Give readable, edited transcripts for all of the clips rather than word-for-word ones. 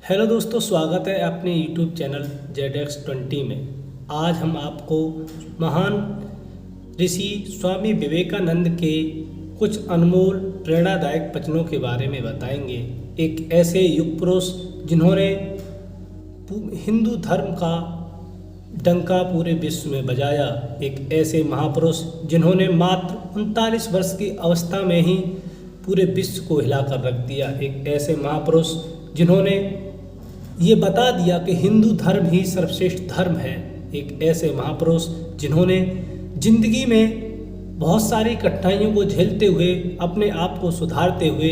Hello दोस्तों, स्वागत है अपने यूट्यूब चैनल ZX20 में। आज हम आपको महान ऋषि स्वामी विवेकानंद के कुछ अनमोल प्रेरणादायक वचनों के बारे में बताएंगे। एक ऐसे युग पुरुष जिन्होंने हिंदू धर्म का डंका पूरे विश्व में बजाया, एक ऐसे महापुरुष जिन्होंने मात्र 39 वर्ष की अवस्था में ही पूरे विश्व को हिलाकर रख दिया, एक ऐसे महापुरुष जिन्होंने ये बता दिया कि हिंदू धर्म ही सर्वश्रेष्ठ धर्म है, एक ऐसे महापुरुष जिन्होंने जिंदगी में बहुत सारी कठिनाइयों को झेलते हुए अपने आप को सुधारते हुए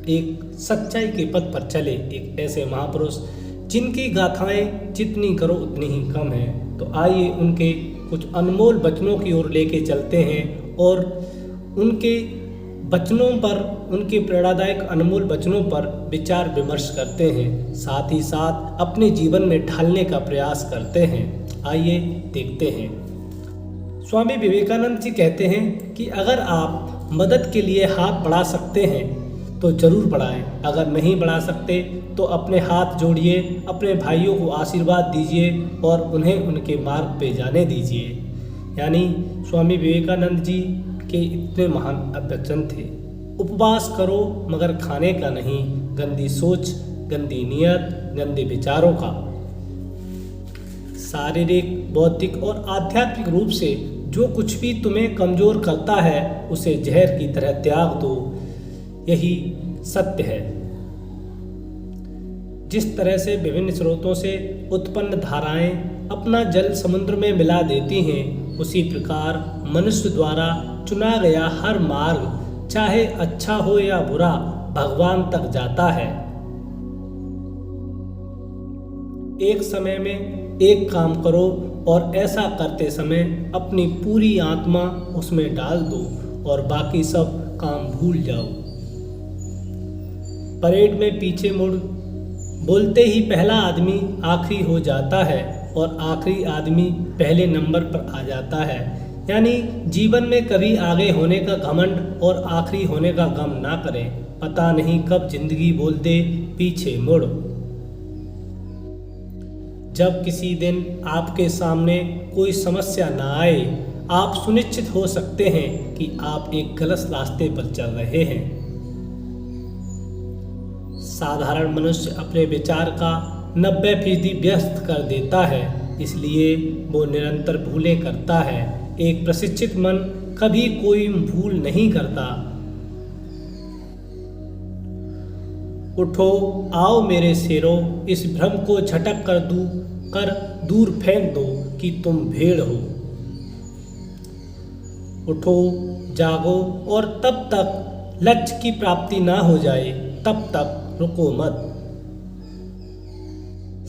एक सच्चाई के पथ पर चले, एक ऐसे महापुरुष जिनकी गाथाएं जितनी करो उतनी ही कम है। तो आइए उनके कुछ अनमोल वचनों की ओर लेके चलते हैं और उनके वचनों पर, उनके प्रेरणादायक अनमोल वचनों पर विचार विमर्श करते हैं, साथ ही साथ अपने जीवन में ढालने का प्रयास करते हैं। आइए देखते हैं। स्वामी विवेकानंद जी कहते हैं कि अगर आप मदद के लिए हाथ बढ़ा सकते हैं तो जरूर बढ़ाएं, अगर नहीं बढ़ा सकते तो अपने हाथ जोड़िए, अपने भाइयों को आशीर्वाद दीजिए और उन्हें उनके मार्ग पे जाने दीजिए। यानी स्वामी विवेकानंद जी के इतने महान वचन थे। उपवास करो मगर खाने का नहीं, गंदी सोच, गंदी नियत, गंदे विचारों का। शारीरिक, बौद्धिक और आध्यात्मिक रूप से जो कुछ भी तुम्हें कमजोर करता है उसे जहर की तरह त्याग दो, यही सत्य है। जिस तरह से विभिन्न स्रोतों से उत्पन्न धाराएं अपना जल समुद्र में मिला देती हैं, उसी प्रकार मनुष्य द्वारा चुना गया हर मार्ग, चाहे अच्छा हो या बुरा, भगवान तक जाता है। एक समय में एक काम करो और ऐसा करते समय अपनी पूरी आत्मा उसमें डाल दो और बाकी सब काम भूल जाओ। परेड में पीछे मुड़ बोलते ही पहला आदमी आखिरी हो जाता है और आखिरी आदमी पहले नंबर पर आ जाता है। यानी जीवन में कभी आगे होने का घमंड और आखिरी होने का गम ना करें, पता नहीं कब जिंदगी बोल दे पीछे मुड़। जब किसी दिन आपके सामने कोई समस्या ना आए, आप सुनिश्चित हो सकते हैं कि आप एक गलत रास्ते पर चल रहे हैं। साधारण मनुष्य अपने विचार का 90% व्यस्त कर देता है, इसलिए वो निरंतर भूलें करता है। एक प्रशिक्षित मन कभी कोई भूल नहीं करता। उठो आओ मेरे शेरों, इस भ्रम को झटक कर दूर फेंक दो कि तुम भेड़ हो। उठो, जागो और तब तक लक्ष्य की प्राप्ति ना हो जाए तब तक रुको मत।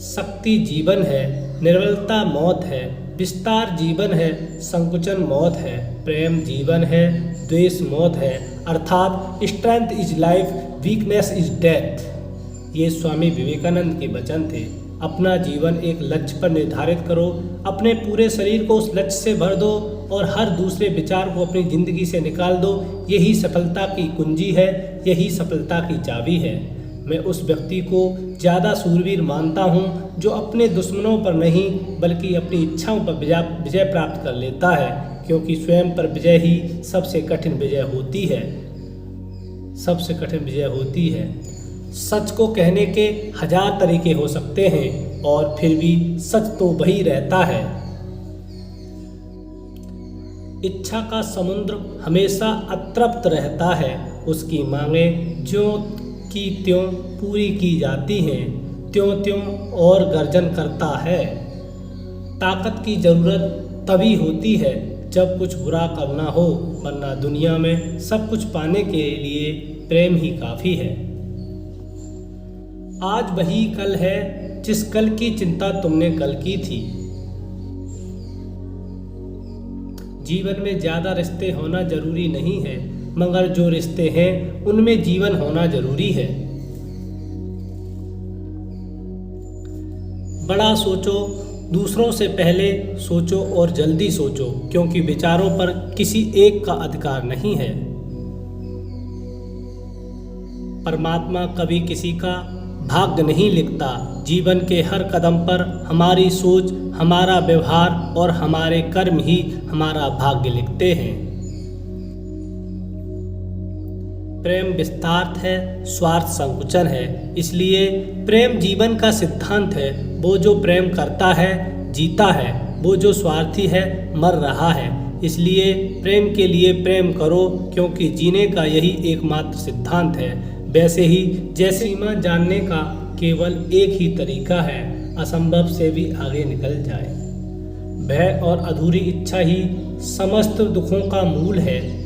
शक्ति जीवन है, निर्बलता मौत है, विस्तार जीवन है, संकुचन मौत है, प्रेम जीवन है, द्वेष मौत है, अर्थात strength is life, weakness is death. ये स्वामी विवेकानंद के वचन थे। अपना जीवन एक लक्ष्य पर निर्धारित करो, अपने पूरे शरीर को उस लक्ष्य से भर दो और हर दूसरे विचार को अपनी जिंदगी से निकाल दो। यही सफलता की कुंजी है, यही सफलता की चाबी है। मैं उस व्यक्ति को ज़्यादा सूरवीर मानता हूँ जो अपने दुश्मनों पर नहीं बल्कि अपनी इच्छाओं पर विजय प्राप्त कर लेता है, क्योंकि स्वयं पर विजय ही सबसे कठिन विजय होती है, सबसे कठिन विजय होती है। सच को कहने के 1000 तरीके हो सकते हैं और फिर भी सच तो वही रहता है। इच्छा का समुद्र हमेशा अतृप्त रहता है, उसकी मांगें ज्यों की त्यों पूरी की जाती हैं, त्यों और गर्जन करता है। ताकत की जरूरत तभी होती है जब कुछ बुरा करना हो, वरना दुनिया में सब कुछ पाने के लिए प्रेम ही काफी है। आज वही कल है जिस कल की चिंता तुमने कल की थी। जीवन में ज्यादा रिश्ते होना जरूरी नहीं है, मगर जो रिश्ते हैं उनमें जीवन होना जरूरी है। बड़ा सोचो, दूसरों से पहले सोचो और जल्दी सोचो, क्योंकि विचारों पर किसी एक का अधिकार नहीं है। परमात्मा कभी किसी का भाग्य नहीं लिखता। जीवन के हर कदम पर हमारी सोच, हमारा व्यवहार और हमारे कर्म ही हमारा भाग्य लिखते हैं। प्रेम विस्तार है, स्वार्थ संकुचन है। इसलिए प्रेम जीवन का सिद्धांत है। वो जो प्रेम करता है जीता है, वो जो स्वार्थी है मर रहा है। इसलिए प्रेम के लिए प्रेम करो, क्योंकि जीने का यही एकमात्र सिद्धांत है। वैसे ही जैसे सीमा जानने का केवल एक ही तरीका है, असंभव से भी आगे निकल जाए। भय और अधूरी इच्छा ही समस्त दुखों का मूल है।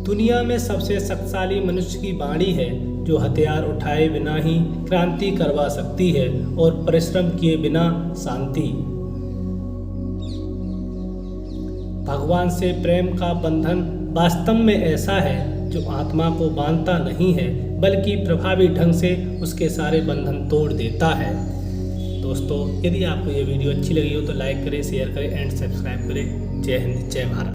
दुनिया में सबसे शक्तिशाली मनुष्य की वाणी है, जो हथियार उठाए बिना ही क्रांति करवा सकती है और परिश्रम किए बिना शांति। भगवान से प्रेम का बंधन वास्तव में ऐसा है जो आत्मा को बांधता नहीं है, बल्कि प्रभावी ढंग से उसके सारे बंधन तोड़ देता है। दोस्तों, यदि आपको ये वीडियो अच्छी लगी हो तो लाइक करें, शेयर करें एंड सब्सक्राइब करें। जय हिंद, जय भारत।